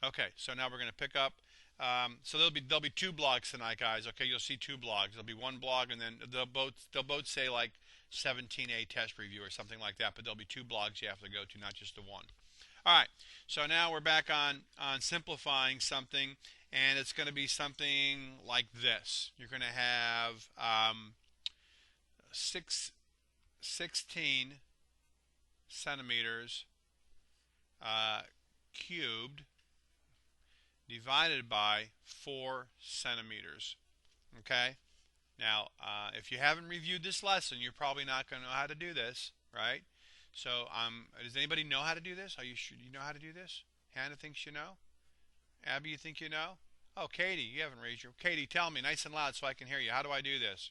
Okay, so now we're going to pick up. So there'll be two blogs tonight, guys. Okay, you'll see two blogs. There'll be one blog, and then they'll both say like 17A test review or something like that. But there'll be two blogs you have to go to, not just the one. All right. So now we're back on simplifying something, and it's going to be something like this. You're going to have 16 centimeters cubed divided by 4 centimeters. Okay? Now, if you haven't reviewed this lesson, you're probably not going to know how to do this, right? So, does anybody know how to do this? Are you sure you know how to do this? Hannah thinks you know. Abby, you think you know? Oh, Katie, you haven't raised your. Katie, tell me nice and loud so I can hear you. How do I do this?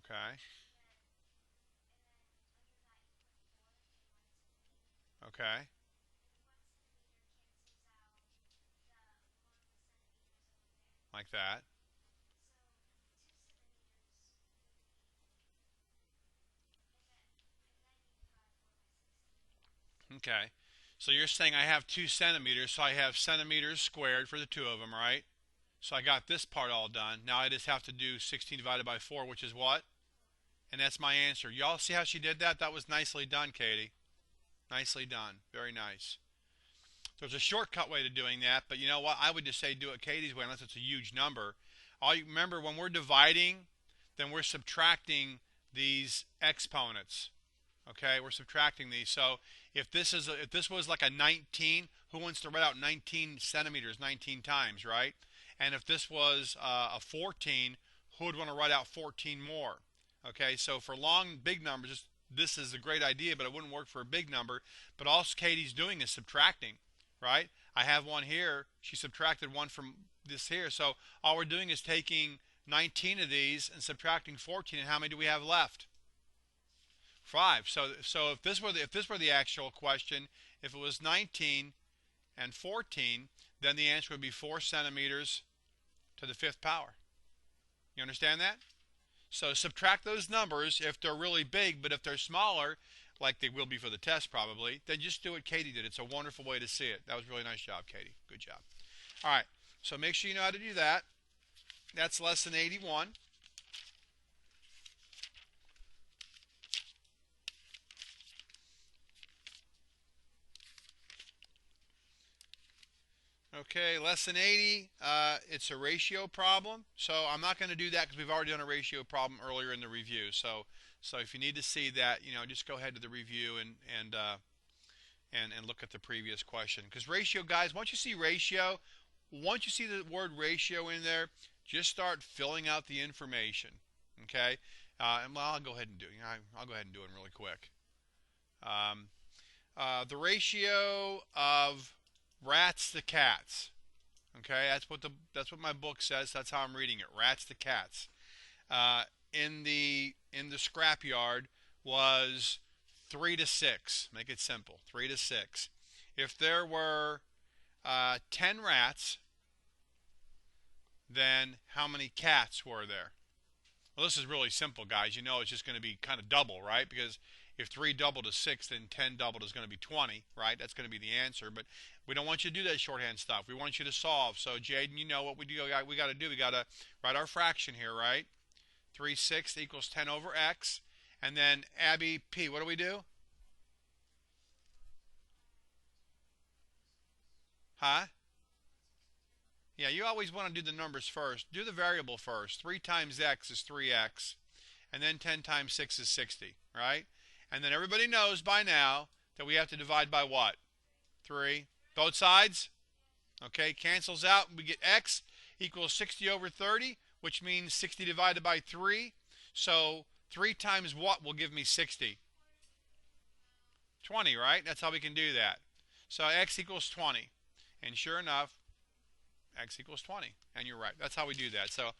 Okay. Okay. Like that. Okay. So you're saying I have 2 centimeters, so I have centimeters squared for the two of them, right? So I got this part all done. Now I just have to do 16 divided by 4, which is what? And that's my answer. Y'all see how she did that? That was nicely done, Katie. Nicely done. Very nice. There's a shortcut way to doing that, but you know what? I would just say do it Katie's way unless it's a huge number. All you remember when we're dividing, then we're subtracting these exponents. Okay, we're subtracting these. So if this was like a 19, who wants to write out 19 centimeters 19 times, right? And if this was a 14, who would want to write out 14 more? Okay, so for long big numbers, this is a great idea, but it wouldn't work for a big number. But all Katie's doing is subtracting, right? I have one here. She subtracted one from this here. So all we're doing is taking 19 of these and subtracting 14. And how many do we have left? 5. So if this were the actual question, if it was 19 and 14, then the answer would be 4 centimeters to the fifth power. You understand that? So subtract those numbers if they're really big, but if they're smaller, like they will be for the test probably, then just do what Katie did. It's a wonderful way to see it. That was a really nice job, Katie. Good job. All right. So make sure you know how to do that. That's lesson 81. Okay, lesson 80, it's a ratio problem. So I'm not going to do that because we've already done a ratio problem earlier in the review. So if you need to see that, just go ahead to the review and look at the previous question. Because ratio, guys, once you see the word ratio in there, just start filling out the information. Okay, and well, I'll go ahead and do. I'll go ahead and do it really quick. Um, the ratio of rats to cats. Okay, that's what my book says. That's how I'm reading it. Rats to cats. In the scrapyard was 3 to 6. Make it simple. 3 to 6. If there were 10 rats, then how many cats were there? Well, this is really simple, guys. You know it's just going to be kind of double, right? Because if 3 doubled is 6, then 10 doubled is going to be 20, right? That's going to be the answer. But we don't want you to do that shorthand stuff. We want you to solve. So, Jaden, you know what we do? We got to do. We got to write our fraction here, right? 3/6 equals 10 over x. And then, Abby P, what do we do? Huh? Yeah, you always want to do the numbers first. Do the variable first. 3 times x is 3x. And then 10 times 6 is 60, right? And then everybody knows by now that we have to divide by what? 3. Both sides? Okay, cancels out. We get x equals 60 over 30, which means 60 divided by 3. So 3 times what will give me 60? 20, right? That's how we can do that. So x equals 20. And sure enough, x equals 20. And you're right. That's how we do that. So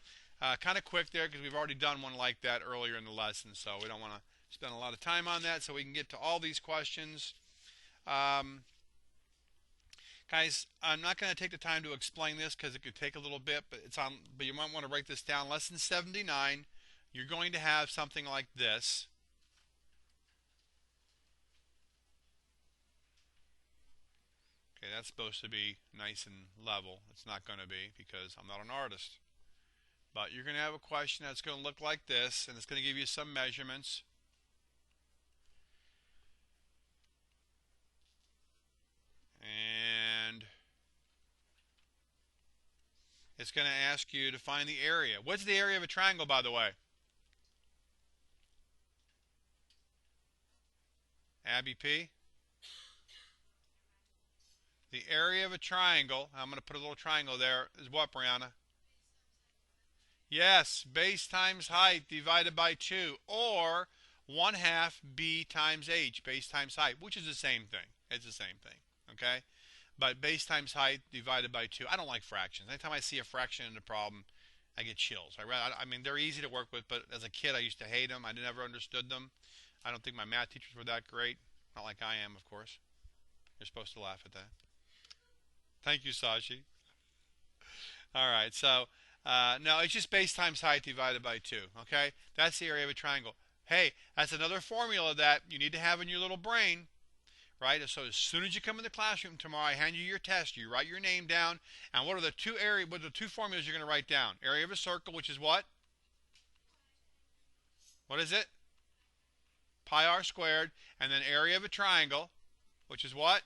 kind of quick there because we've already done one like that earlier in the lesson. So we don't want to spend a lot of time on that so we can get to all these questions. Um, Guys, I'm not going to take the time to explain this because it could take a little bit, but it's on. But you might want to write this down. Lesson 79. You're going to have something like this. Okay, that's supposed to be nice and level. It's not going to be because I'm not an artist. But you're going to have a question that's going to look like this, and it's going to give you some measurements. And it's going to ask you to find the area. What's the area of a triangle, by the way? Abby P? The area of a triangle, I'm going to put a little triangle there, is what, Brianna? Yes, base times height divided by 2, or 1/2 b times h, base times height, which is the same thing. It's the same thing, okay? But base times height divided by 2. I don't like fractions. Anytime I see a fraction in the problem, I get chills. I mean, they're easy to work with, but as a kid, I used to hate them. I never understood them. I don't think my math teachers were that great. Not like I am, of course. You're supposed to laugh at that. Thank you, Sashi. All right, so no, it's just base times height divided by 2, okay? That's the area of a triangle. Hey, that's another formula that you need to have in your little brain, right? So as soon as you come in the classroom tomorrow, I hand you your test, you write your name down, and what are the two formulas you're going to write down? Area of a circle, which is what? What is it? Pi r squared, and then area of a triangle, which is what?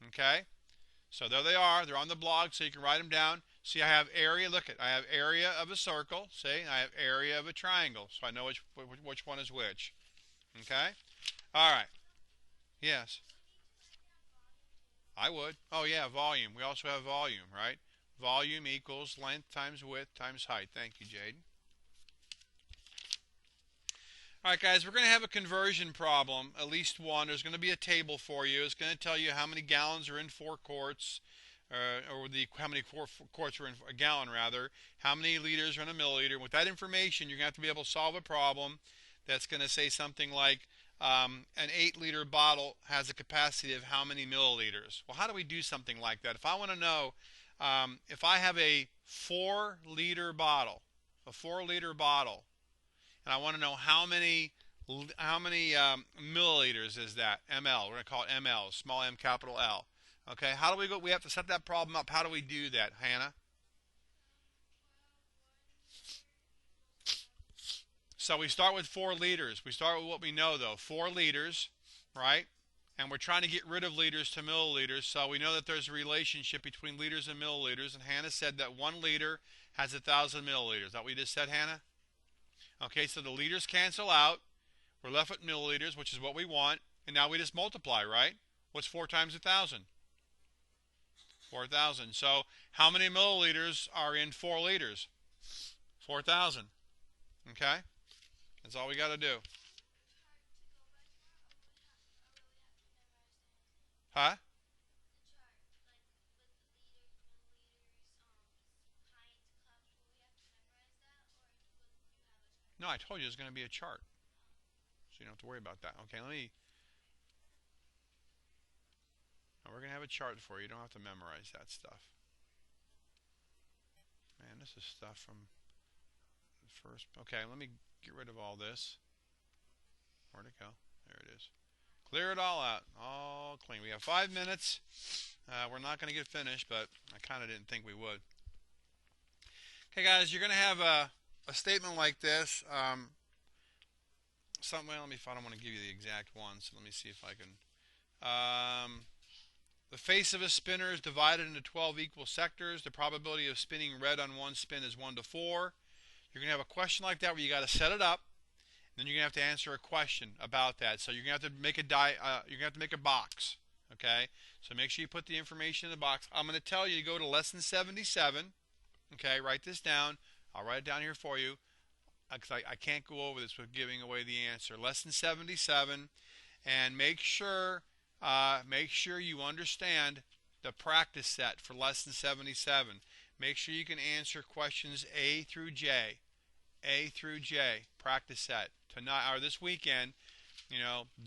Okay? So there they are. They're on the blog, so you can write them down. See, I have area. Look at, I have area of a circle. See, I have area of a triangle, so I know which one is which. Okay. All right. Yes, I would. Oh yeah, volume. We also have volume, right? Volume equals length times width times height. Thank you, Jaden. All right, guys, we're going to have a conversion problem, at least one. There's going to be a table for you. It's going to tell you how many gallons are in 4 quarts, how many quarts are in a gallon, rather, how many liters are in a milliliter. With that information, you're going to have to be able to solve a problem that's going to say something like an 8-liter bottle has a capacity of how many milliliters. Well, how do we do something like that? If I want to know, if I have a 4-liter bottle, and I want to know how many milliliters is that? ml. We're going to call it ml, small m, capital L. Okay, how do we go? We have to set that problem up. How do we do that, Hannah? So we start with 4 liters. We start with what we know, though. 4 liters, right? And we're trying to get rid of liters to milliliters. So we know that there's a relationship between liters and milliliters. And Hannah said that 1 liter has 1,000 milliliters. Is that what you just said, Hannah? Okay, so the liters cancel out. We're left with milliliters, which is what we want. And now we just multiply, right? What's 4 times 1,000? 4,000. So how many milliliters are in 4 liters? 4,000. Okay? That's all we got to do. Huh? No, I told you there's going to be a chart. So you don't have to worry about that. Okay, we're going to have a chart for you. You don't have to memorize that stuff. Man, this is stuff from the first. Okay, let me get rid of all this. Where'd it go? There it is. Clear it all out. All clean. We have 5 minutes. We're not going to get finished, but I kind of didn't think we would. Okay, guys, you're going to have a statement like this. Well, let me. I don't want to give you the exact one, so let me see if I can. The face of a spinner is divided into 12 equal sectors. The probability of spinning red on one spin is 1 to 4. You're going to have a question like that where you got to set it up. Then you're going to have to answer a question about that. So you're going to have to make a box. Okay? So make sure you put the information in the box. I'm going to tell you to go to lesson 77. Okay? Write this down. I'll write it down here for you because I can't go over this with giving away the answer. Lesson 77, and make sure you understand the practice set for lesson 77. Make sure you can answer questions A through J. A through J, practice set. Tonight or this weekend,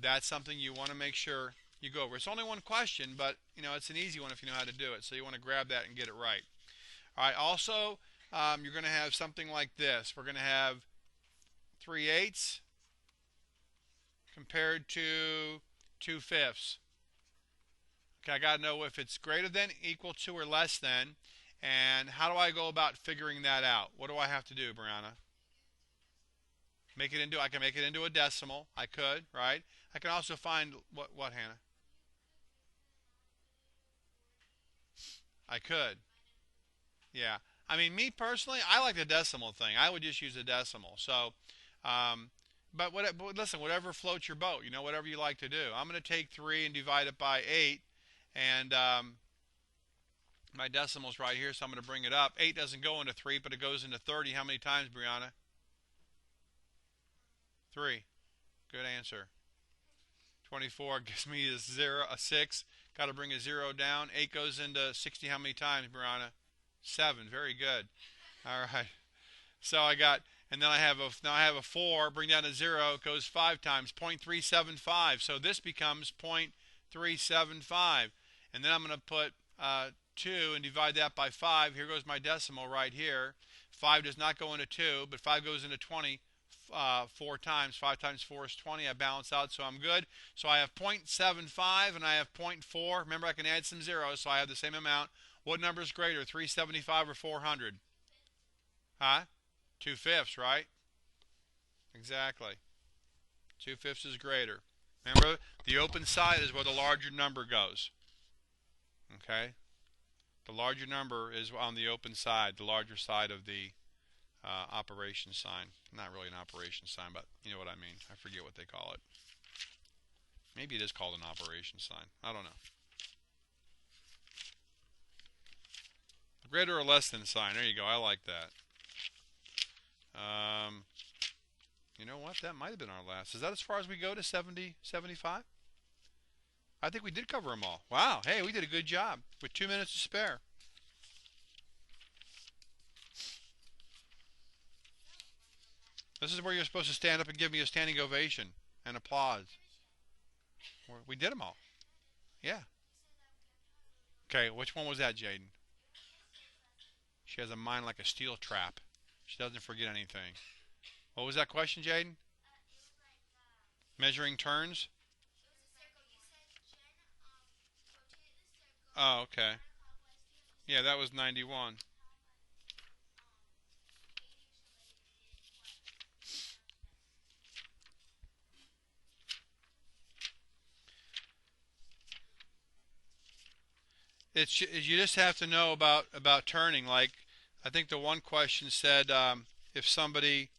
that's something you want to make sure you go over. It's only one question, but it's an easy one if you know how to do it. So you want to grab that and get it right. All right. Also, you're going to have something like this. We're going to have 3/8 compared to 2/5. Okay, I got to know if it's greater than, equal to, or less than. And how do I go about figuring that out? What do I have to do, Brianna? I can make it into a decimal. I could, right? I can also find, what, Hannah? I could. Yeah. I mean, me personally, I like the decimal thing. I would just use a decimal. So, um, but listen, whatever floats your boat, whatever you like to do. I'm going to take 3 and divide it by 8. And my decimal's right here, so I'm going to bring it up. 8 doesn't go into 3, but it goes into 30. How many times, Brianna? 3. Good answer. 24 gives me a 6. Got to bring a 0 down. 8 goes into 60 how many times, Brianna? 7. Very good. All right. So and then now I have a 4. Bring down a 0. It goes 5 times. 0.375. So this becomes 0.375. And then I'm going to put 2 and divide that by 5. Here goes my decimal right here. 5 does not go into 2, but 5 goes into 20 4 times. 5 times 4 is 20. I balance out, so I'm good. So I have 0.75 and I have 0.4. Remember, I can add some zeros, so I have the same amount. What number is greater, 375 or 400? Huh? 2/5, right? Exactly. 2/5 is greater. Remember, the open side is where the larger number goes. Okay? The larger number is on the open side, the larger side of the operation sign. Not really an operation sign, but you know what I mean. I forget what they call it. Maybe it is called an operation sign. I don't know. Greater or less than sign. There you go. I like that. You know what? That might have been our last. Is that as far as we go to 70, 75? I think we did cover them all. Wow. Hey, we did a good job with 2 minutes to spare. This is where you're supposed to stand up and give me a standing ovation and applause. We did them all. Yeah. Okay, which one was that, Jaden? She has a mind like a steel trap. She doesn't forget anything. What was that question, Jaden? Measuring turns? Oh, okay. Yeah, that was 91. You just have to know about turning. Like, I think the one question said if somebody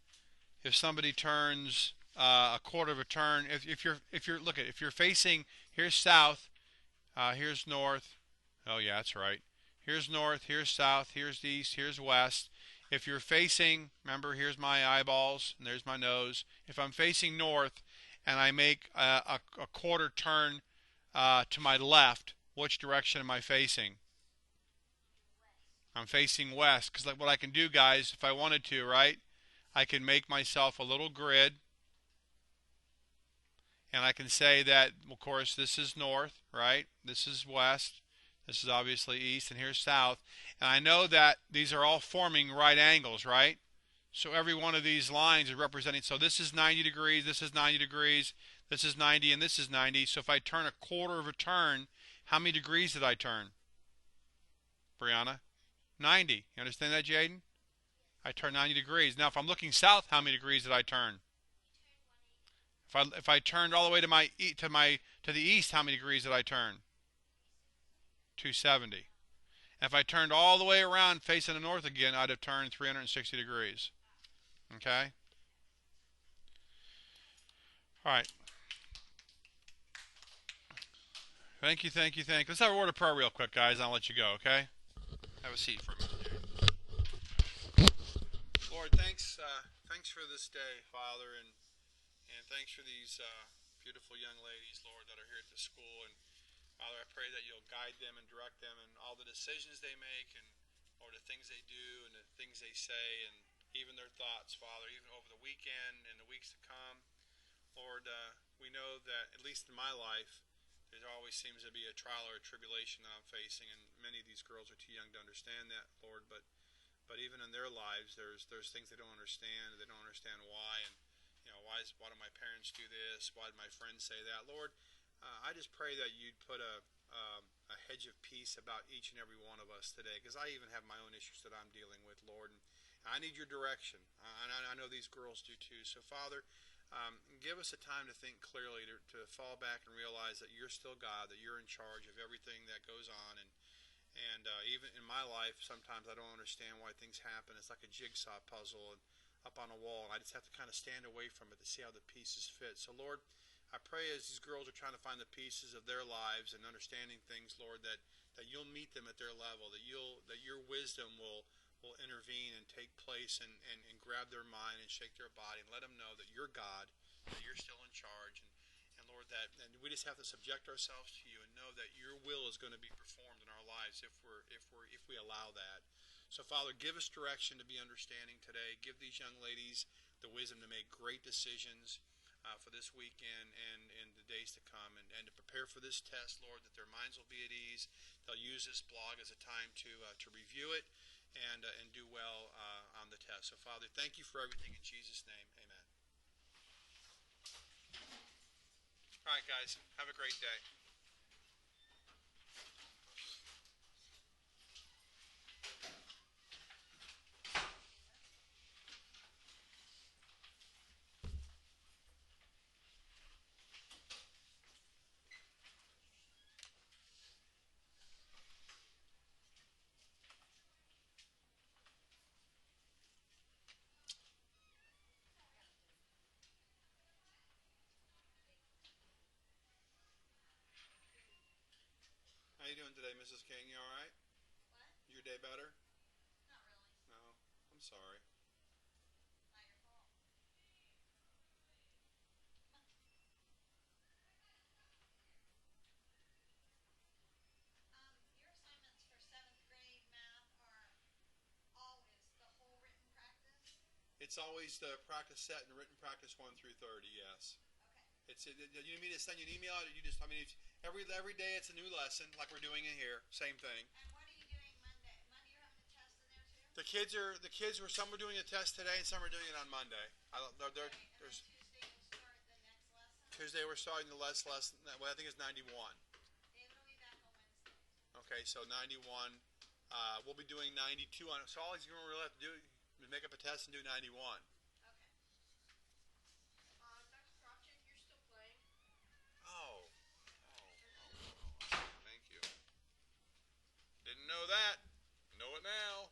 turns a quarter of a turn, if you're facing, here's south, here's north. Oh yeah, that's right. Here's north, here's south, here's east, here's west. If you're facing, remember, here's my eyeballs and there's my nose. If I'm facing north and I make a quarter turn to my left, which direction am I facing? I'm facing west, because like what I can do, guys, if I wanted to, right? I can make myself a little grid, and I can say that, of course, this is north, right? This is west. This is obviously east, and here's south. And I know that these are all forming right angles, right? So every one of these lines is representing, so this is 90 degrees, this is 90 degrees, this is 90, and this is 90. So if I turn a quarter of a turn, how many degrees did I turn? Brianna? 90. You understand that, Jaden? I turn 90 degrees. Now, if I'm looking south, how many degrees did I turn? If I turned all the way to the east, how many degrees did I turn? 270. And if I turned all the way around facing the north again, I'd have turned 360 degrees. Okay? All right. Thank you. Let's have a word of prayer real quick, guys. I'll let you go, okay? Have a seat for a minute. Lord, thanks for this day, Father, and thanks for these beautiful young ladies, Lord, that are here at the school. And Father, I pray that you'll guide them and direct them in all the decisions they make, and Lord, the things they do and the things they say, and even their thoughts, Father, even over the weekend and the weeks to come. Lord, we know that, at least in my life, It always seems to be a trial or a tribulation that I'm facing, and many of these girls are too young to understand that, Lord. But even in their lives, there's things they don't understand. They don't understand why, and why do my parents do this? Why did my friends say that? Lord, I just pray that you'd put a hedge of peace about each and every one of us today, because I even have my own issues that I'm dealing with, Lord, and I need your direction. I know these girls do too. So, Father, give us a time to think clearly, to fall back and realize that you're still God, that you're in charge of everything that goes on. And even in my life, sometimes I don't understand why things happen. It's like a jigsaw puzzle up on a wall. I just have to kind of stand away from it to see how the pieces fit. So, Lord, I pray as these girls are trying to find the pieces of their lives and understanding things, Lord, that you'll meet them at their level, that your wisdom will intervene and take place and grab their mind and shake their body and let them know that you're God, that you're still in charge, and Lord, and we just have to subject ourselves to you and know that your will is going to be performed in our lives if we allow that. So, Father, give us direction to be understanding today. Give these young ladies the wisdom to make great decisions for this weekend and the days to come, and to prepare for this test, Lord, that their minds will be at ease. They'll use this blog as a time to review it and do well on the test. So, Father, thank you for everything in Jesus' name. Amen. All right, guys, have a great day. How you doing today, Mrs. King? You all right? What? Your day better? Not really. No? I'm sorry. Not your fault. Your assignments for 7th grade math are always the whole written practice? It's always the practice set and written practice 1 through 30, yes. Okay. You need me to send you an email, or every day it's a new lesson, like we're doing in here, same thing. And what are you doing Monday? Monday you're having a test in there too? Some are doing a test today and some are doing it on Monday. There's Tuesday we're starting the last lesson. Well, I think it's 91. David will be back on Wednesday. Okay, so 91. We'll be doing 92 on it. So all he's going to really have to do is make up a test and do 91. Oh. Thank you. Didn't know that. Know it now.